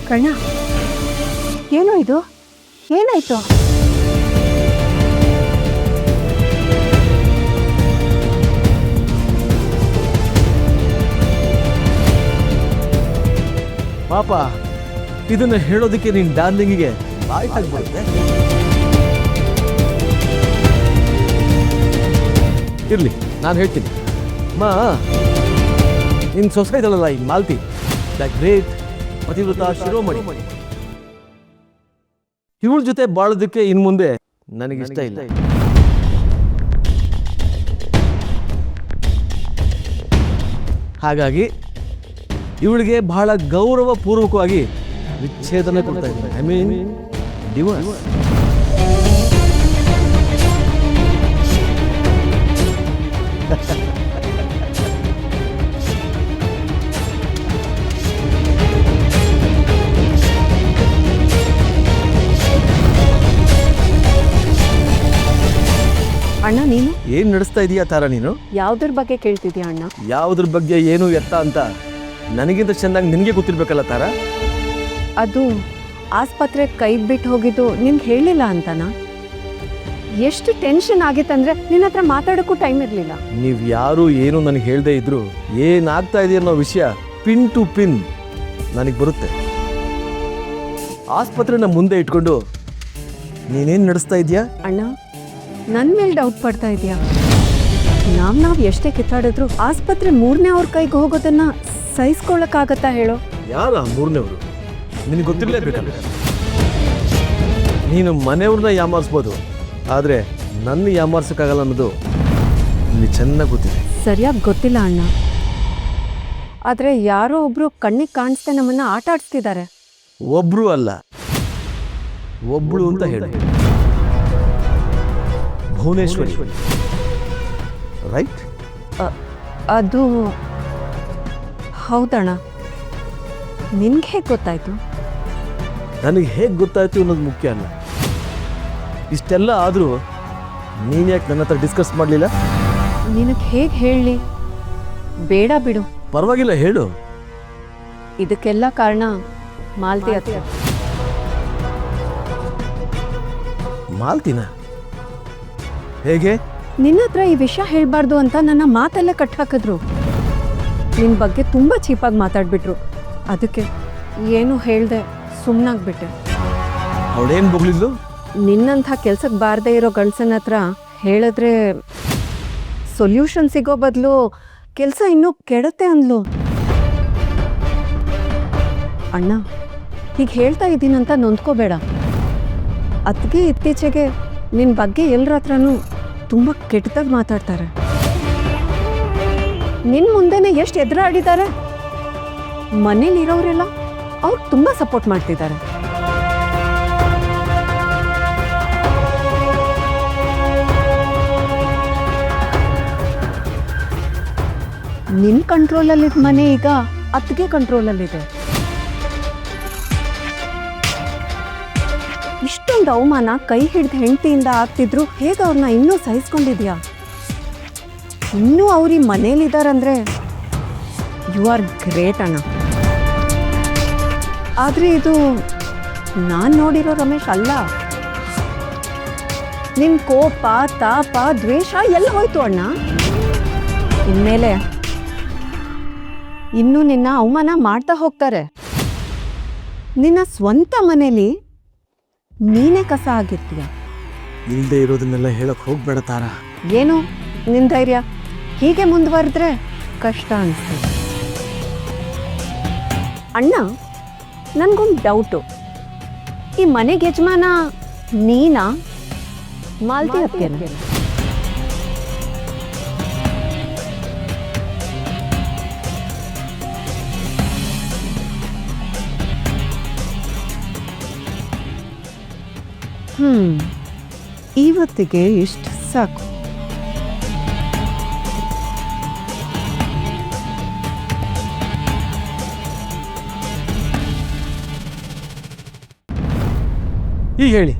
ಕಣ್ಣ, ಏನೋ ಇದು? ಏನಾಯ್ತು? ಪಾಪ ಇದನ್ನ ಹೇಳೋದಕ್ಕೆ ನಿನ್ ಡಾರ್ಲಿಂಗಿಗೆ ಬಾಯ್ ಆಗ್ಬಿಡುತ್ತೆ. ಇರ್ಲಿ, ನಾನು ಹೇಳ್ತೀನಿ. ಮಾ, ನಿನ್ ಸೊಸೆ ಇದ್ದಳಲ್ಲ ಈ ಮಾಲ್ತಿ, ದ ಗ್ರೇಟ್ ಪತಿವ್ರತ ಶಿರೋಮಣಿ, ಇವಳ ಜೊತೆ ಬಾಳೋದಕ್ಕೆ ಇನ್ ಮುಂದೆ ನನಗಿಷ್ಟ ಇಲ್ಲ. ಹಾಗಾಗಿ ಇವಳಿಗೆ ಬಹಳ ಗೌರವಪೂರ್ವಕವಾಗಿ ವಿಚ್ಛೇದನ ಕೊಡ್ತಾ ಇದ್ದೀನಿ. I mean divorce. ಅಣ್ಣ, ನೀನು ಏನ್ ನಡೆಸ್ತಾ ಇದೀಯಾ ತಾರ? ನೀನು ಯಾವ್ದ್ರ ಬಗ್ಗೆ ಕೇಳ್ತಿದ್ಯಾ ಅಣ್ಣ? ಯಾವುದ್ರ ಬಗ್ಗೆ ಏನು ಎತ್ತ ಅಂತ ನನಗಿಂತ ಚೆನ್ನಾಗಿ ನಿನಗೆ ಗೊತ್ತಿರ್ಬೇಕಲ್ಲ ತಾರ. ಅದು ಆಸ್ಪತ್ರೆ ಕೈ ಬಿಟ್ಟು ಹೋಗಿದ್ದು ನಿನ್ಗೆ ಹೇಳಿಲ್ಲ ಅಂತನಾ? ಎಷ್ಟು ಟೆನ್ಷನ್ ಆಗಿತ್ತಂದ್ರೆ ನಿನ್ನ ಹತ್ರ ಮಾತಾಡೋಕ್ಕೂ ಟೈಮ್ ಇರಲಿಲ್ಲ. ನೀವು ಯಾರು ಏನು ನನಗೆ ಹೇಳದೇ ಇದ್ರು ಏನಾಗ್ತಾ ಇದೆ ಅನ್ನೋ ವಿಷಯ ಪಿನ್ ಟು ಪಿನ್ ನನಗೆ ಬರುತ್ತೆ. ಆಸ್ಪತ್ರೆನ ಮುಂದೆ ಇಟ್ಕೊಂಡು ನೀನೇನು ನಡೆಸ್ತಾ ಇದೀಯಾ? ಅಣ್ಣ, ನನ್ನ ಮೇಲೆ ಡೌಟ್ ಪಡ್ತಾ ಇದೆಯಾ? ನಾವು ಎಷ್ಟೇ ಕಿತ್ತಾಡಿದ್ರು ಆಸ್ಪತ್ರೆ 3ನೇ ಅವ್ರ ಕೈಗೆ ಹೋಗೋದನ್ನ ಸಹಿಸ್ಕೊಳ್ಳೋಕ್ಕಾಗತ್ತಾ ಹೇಳೋ? ಯಾರ 3ನೇವರು? ನಿನಗೆ ಗೊತ್ತಿರಲೇಬೇಕಲ್ಲ. ನೀನು ಮನೆಯವ್ರನ್ನ ಯಾಮಾರಿಸ್ಬೋದು, ಆದರೆ ನನ್ನ ಯಾಮಾರ್ಸೋಕ್ಕಾಗಲ್ಲ ಅನ್ನೋದು ನಿನಗೆ ಚೆನ್ನಾಗಿ ಗೊತ್ತಿದೆ. ಸರಿಯಾಗಿ ಗೊತ್ತಿಲ್ಲ ಅಣ್ಣ, ಆದರೆ ಯಾರೋ ಒಬ್ರು ಕಣ್ಣಿಗೆ ಕಾಣಿಸ್ದೆ ನಮ್ಮನ್ನ ಆಟ ಆಡಿಸ್ತಿದ್ದಾರೆ. ಒಬ್ರು ಅಲ್ಲ, ಒಬ್ಳು ಅಂತ ಹೇಳಿ. ಭುವನೇಶ್ವರಿ, ರೈಟ್? ಅದು ಹೌದಣ್ಣ. ನಿನ್ಗೆ ಹೇಗೆ ಗೊತ್ತಾಯ್ತು? ನನಗೆ ಹೇಗೆ ಗೊತ್ತಾಯ್ತು ಅನ್ನೋದು ಮುಖ್ಯ ಅಲ್ಲ. ಇಷ್ಟೆಲ್ಲ ಆದರೂ ನೀನು ಯಾಕೆ ನನ್ನ ಹತ್ರ ಡಿಸ್ಕಸ್ ಮಾಡಲಿಲ್ಲ? ನಿನಗೆ ಹೇಗೆ ಹೇಳಲಿ? ಬೇಡ ಬಿಡು. ಪರವಾಗಿಲ್ಲ, ಹೇಳು. ಇದಕ್ಕೆಲ್ಲ ಕಾರಣ ಮಾಲ್ತಿ ಅತ್ತೆ. ಮಾಲ್ತಿನ? ಹೇಗೆ? ನಿನ್ನ ಹತ್ರ ಈ ವಿಷಯ ಹೇಳಬಾರ್ದು ಅಂತ ನನ್ನ ಮಾತೆಲ್ಲ ಕಟ್ಟಾಕಿದ್ರು. ನಿನ್ನ ಬಗ್ಗೆ ತುಂಬ ಚೀಪಾಗಿ ಮಾತಾಡ್ಬಿಟ್ರು. ಅದಕ್ಕೆ ಏನು ಹೇಳ್ದೆ ಸುಮ್ಮನಾಗ್ಬಿಟ್ಟೆ. ಅವಳೇನು ಬೊಗಳಿದ್ಲು? ನಿನ್ನಂಥ ಕೆಲ್ಸಕ್ಕೆ ಬಾರದೇ ಇರೋ ಗಂಡಸನ ಹತ್ರ ಹೇಳಿದ್ರೆ ಸೊಲ್ಯೂಷನ್ ಸಿಗೋ ಬದಲು ಕೆಲಸ ಇನ್ನೂ ಕೆಡುತ್ತೆ ಅಂದ್ಲು. ಅಣ್ಣ, ಹೀಗೆ ಹೇಳ್ತಾ ಇದ್ದೀನಂತ ನೊಂದ್ಕೋಬೇಡ. ಅದಕ್ಕೆ ಇತ್ತೀಚೆಗೆ ನಿನ್ನ ಬಗ್ಗೆ ಎಲ್ಲರ ಹತ್ರನೂ ತುಂಬ ಕೆಟ್ಟದಾಗಿ ಮಾತಾಡ್ತಾರೆ. ನಿನ್ನ ಮುಂದೆನೇ ಎಷ್ಟು ಎದುರಾಡಿದ್ದಾರೆ. ಮನೇಲಿರೋರೆಲ್ಲ ಅವ್ರು ತುಂಬ ಸಪೋರ್ಟ್ ಮಾಡ್ತಿದ್ದಾರೆ. ನಿನ್ನ ಕಂಟ್ರೋಲಲ್ಲಿದ್ದ ಮನೆ ಈಗ ಅತ್ತಿಗೆ ಕಂಟ್ರೋಲಲ್ಲಿದೆ. ಇಷ್ಟೊಂದು ಅವಮಾನ ಕೈ ಹಿಡಿದು ಹೆಂಡತಿಯಿಂದ ಆಗ್ತಿದ್ರು ಹೇಗೆ ಅವ್ರನ್ನ ಇನ್ನೂ ಸಹಿಸ್ಕೊಂಡಿದ್ಯಾ? ಇನ್ನೂ ಅವ್ರ ಮನೇಲಿದ್ದಾರಂದ್ರೆ ಯು ಆರ್ ಗ್ರೇಟ್ ಅಣ್ಣ. ಆದರೆ ಇದು ನಾನು ನೋಡಿರೋ ರಮೇಶ್ ಅಲ್ಲ. ನಿನ್ನ ಕೋಪ, ತಾಪ, ದ್ವೇಷ ಎಲ್ಲ ಹೋಯ್ತು ಅಣ್ಣ. ಇನ್ಮೇಲೆ ಇನ್ನೂ ನಿನ್ನ ಅವಮಾನ ಮಾಡ್ತಾ ಹೋಗ್ತಾರೆ. ನಿನ್ನ ಸ್ವಂತ ಮನೇಲಿ ನೀನೇ ಕಸ ಆಗಿರ್ತೀಯ. ಇಲ್ಲದೆ ಇರೋದನ್ನೆಲ್ಲ ಹೇಳಕ್ ಹೋಗ್ಬೇಡ ತಾರ. ಏನು ನಿನ್ನ ಧೈರ್ಯ? ಹೀಗೆ ಮುಂದುವರೆದ್ರೆ ಕಷ್ಟ ಅನಿಸ್ತದೆ. ಅಣ್ಣ, ನನಗೊಂದು ಡೌಟು. ಈ ಮನೆಗೆ ಯಜಮಾನ ನೀನಾ ಮಾಲ್ತಿ ಅತ್ತೆನಾ? ಇವತ್ತಿಗೆ ಇಷ್ಟು ಸಾಕು. ಈಗ ಹೇಳಿ,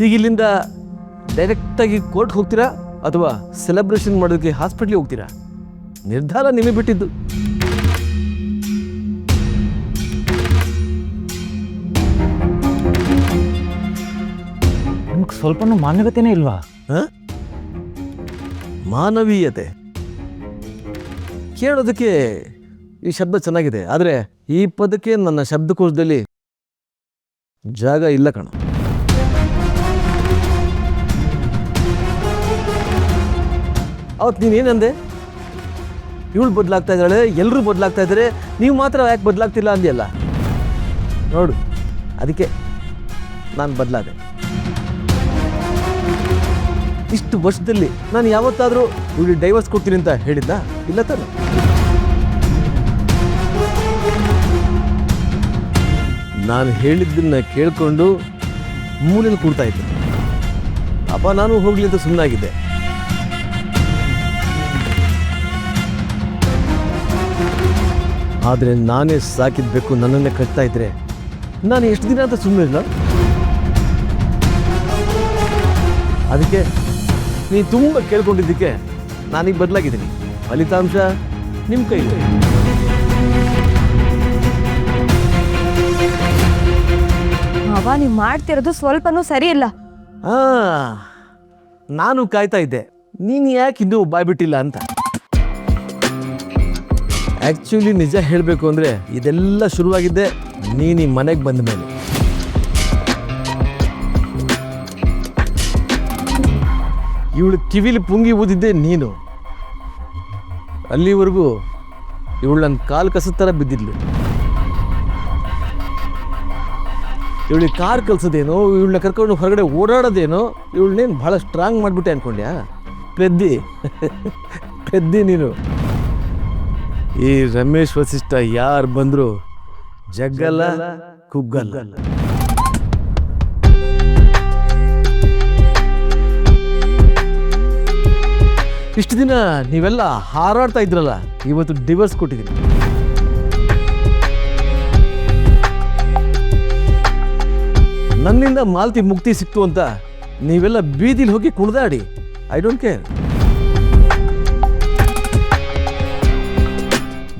ಈಗ ಇಲ್ಲಿಂದ ಡೈರೆಕ್ಟಾಗಿ ಕೋರ್ಟ್ ಹೋಗ್ತೀರಾ ಅಥವಾ ಸೆಲೆಬ್ರೇಷನ್ ಮಾಡೋದಕ್ಕೆ ಹಾಸ್ಪಿಟ್ಲಿಗೆ ಹೋಗ್ತೀರಾ? ನಿರ್ಧಾರ ನಿಮಗೆ ಬಿಟ್ಟಿದ್ದು. ನಿಮ್ಗೆ ಸ್ವಲ್ಪನೂ ಮಾನವೀಯತೆನೇ ಇಲ್ವಾ? ಮಾನವೀಯತೆ ಕೇಳೋದಕ್ಕೆ ಈ ಶಬ್ದ ಚೆನ್ನಾಗಿದೆ, ಆದರೆ ಈ ಪದಕ್ಕೆ ನನ್ನ ಶಬ್ದಕೋಶದಲ್ಲಿ ಜಾಗ ಇಲ್ಲ ಕಣ. ಅವತ್ತು ನೀನೇನಂದೆ? ಇವಳು ಬದಲಾಗ್ತಾ ಇದ್ದಾಳೆ, ಎಲ್ಲರೂ ಬದಲಾಗ್ತಾ ಇದ್ದಾರೆ, ನೀವು ಮಾತ್ರ ಯಾಕೆ ಬದಲಾಗ್ತಿಲ್ಲ ಅಂದ್ಯಲ್ಲ. ನೋಡು, ಅದಕ್ಕೆ ನಾನು ಬದಲಾದೆ. ಇಷ್ಟು ವರ್ಷದಲ್ಲಿ ನಾನು ಯಾವತ್ತಾದರೂ ಇವಳಿಗೆ ಡೈವರ್ಸ್ ಕೊಡ್ತೀನಿ ಅಂತ ಹೇಳಿದ್ದ? ಇಲ್ಲ ತಾನೆ. ನಾನು ಹೇಳಿದ್ದನ್ನ ಕೇಳಿಕೊಂಡು ಮೂಲೆಯಲ್ಲಿ ಕೂಡ್ತಾ ಇದ್ದೆ. ಅಪ್ಪ ನಾನು ಹೋಗ್ಲಿ ಅಂತ ಸುಮ್ಮನಾಗಿದ್ದೆ. ಆದರೆ ನಾನೇ ಸಾಕಿದ್ಬೇಕು ನನ್ನನ್ನೇ ಕಟ್ತಾ ಇದ್ರೆ ನಾನು ಎಷ್ಟು ದಿನ ಅಂತ ಸುಮ್ಮನೆ ಇಲ್ಲ. ಅದಕ್ಕೆ ನೀ ತುಂಬ ಕೇಳ್ಕೊಂಡಿದ್ದಕ್ಕೆ ನಾನೀಗ ಬದಲಾಗಿದ್ದೀನಿ. ಫಲಿತಾಂಶ ನಿಮ್ಮ ಕೈಲಿ. ಅವ ನೀವು ಮಾಡ್ತಿರೋದು ಸ್ವಲ್ಪನೂ ಸರಿ ಇಲ್ಲ. ನಾನು ಕಾಯ್ತಾ ಇದ್ದೆ ನೀನು ಯಾಕೆ ಇನ್ನೂ ಬಾಯ್ಬಿಟ್ಟಿಲ್ಲ ಅಂತ. ಆ್ಯಕ್ಚುಲಿ ನಿಜ ಹೇಳಬೇಕು ಅಂದರೆ ಇದೆಲ್ಲ ಶುರುವಾಗಿದ್ದೆ ನೀನು ಈ ಮನೆಗೆ ಬಂದ ಮೇಲೆ. ಇವಳು ಕಿವಿಲಿ ಪುಂಗಿ ಊದಿದ್ದೆ ನೀನು. ಅಲ್ಲಿವರೆಗೂ ಇವಳು ನನ್ನ ಕಾಲು ಕಸದ ಥರ ಬಿದ್ದಿದ್ಲು. ಇವಳಿಗೆ ಕಾರ್ ಕಲ್ಸೋದೇನೋ, ಇವಳನ್ನ ಕರ್ಕೊಂಡು ಹೊರಗಡೆ ಓಡಾಡೋದೇನೋ, ಇವಳನ್ನೇನು ಭಾಳ ಸ್ಟ್ರಾಂಗ್ ಮಾಡಿಬಿಟ್ಟೆ ಅಂದ್ಕೊಂಡ್ಯಾ? ಪೆದ್ದಿ ನೀನು. ಈ ರಮೇಶ್ ವಸಿಷ್ಠ ಯಾರು ಬಂದರೂ ಜಗ್ಗಲ್ಲ, ಕುಗ್ಗಲ್ಲ. ಇಷ್ಟು ದಿನ ನೀವೆಲ್ಲ ಹಾರಾಡ್ತಾ ಇದ್ರಲ್ಲ, ಇವತ್ತು ಡಿವೋರ್ಸ್ ಕೊಟ್ಟಿದ್ದೀನಿ. ನನ್ನಿಂದ ಮಾಲ್ತಿ ಮುಕ್ತಿ ಸಿಕ್ತು ಅಂತ ನೀವೆಲ್ಲ ಬೀದಿಲಿ ಹೋಗಿ ಕುಣಿದಾಡಿ. I don't care.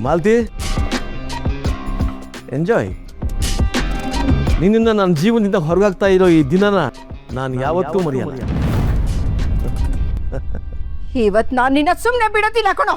Malti, enjoy. ನಿನ್ನಿಂದ ನನ್ನ ಜೀವನದಿಂದ ಹೊರಗಾಗ್ತಾ ಇರೋ ಈ ದಿನನ ನಾನು ಯಾವತ್ತೂ ಮರೆಯಲ್ಲ. ಇವತ್ತು ನಾನು ನಿನ್ನ ಸುಮ್ಮನೆ ಬಿಡೋದಿಲ್ಲ ಕಣೋ.